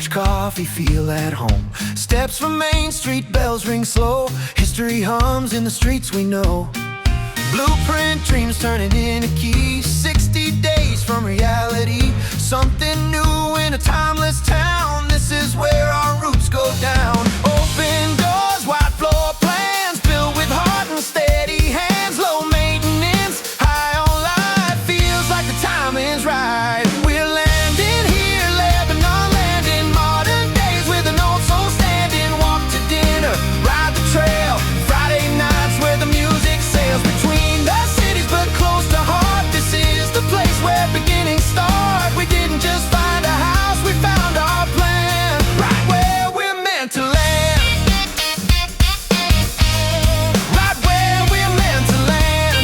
porch coffee, feel at home. Steps from Main Street, bells ring slow. History hums in the streets we know. Blueprint dreams turning into keys. 60 days from reality. Something new in a timeless town. This is where our roots go down. Open doors, wide floor plans, built with heart and steady hands. Low maintenance, high on life. Feels like the timing's right. We're landing here, Lebanon Landing. Modern days with an old soul standing. Walk to dinner, ride the trail. Friday nights where the music sails between the cities but close to heart. This is the place where beginnings start. We didn't just find a house, we found our plan. Right where we're meant to land. Right where we're meant to land.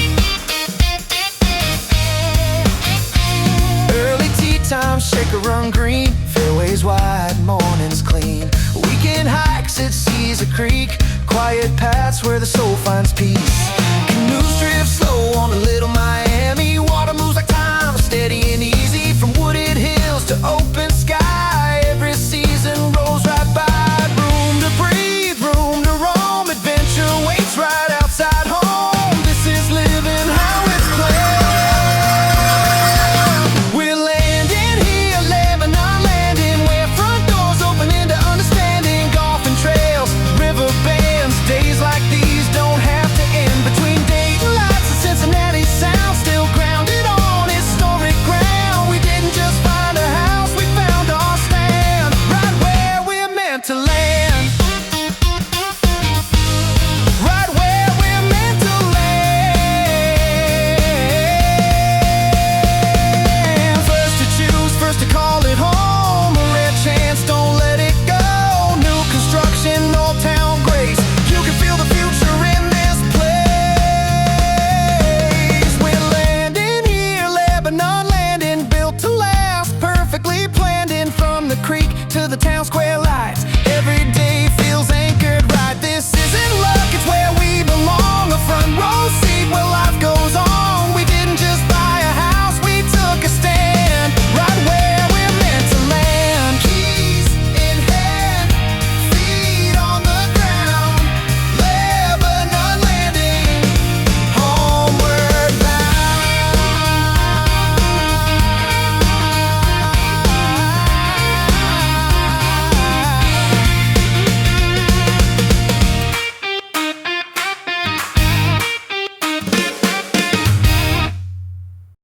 Early tea time, shaker run green. Fairways wide, mornings clean. Weekend hikes at Seas a Creek. Quiet paths where the soul finds peace. Canoes drift slow on a little Miami.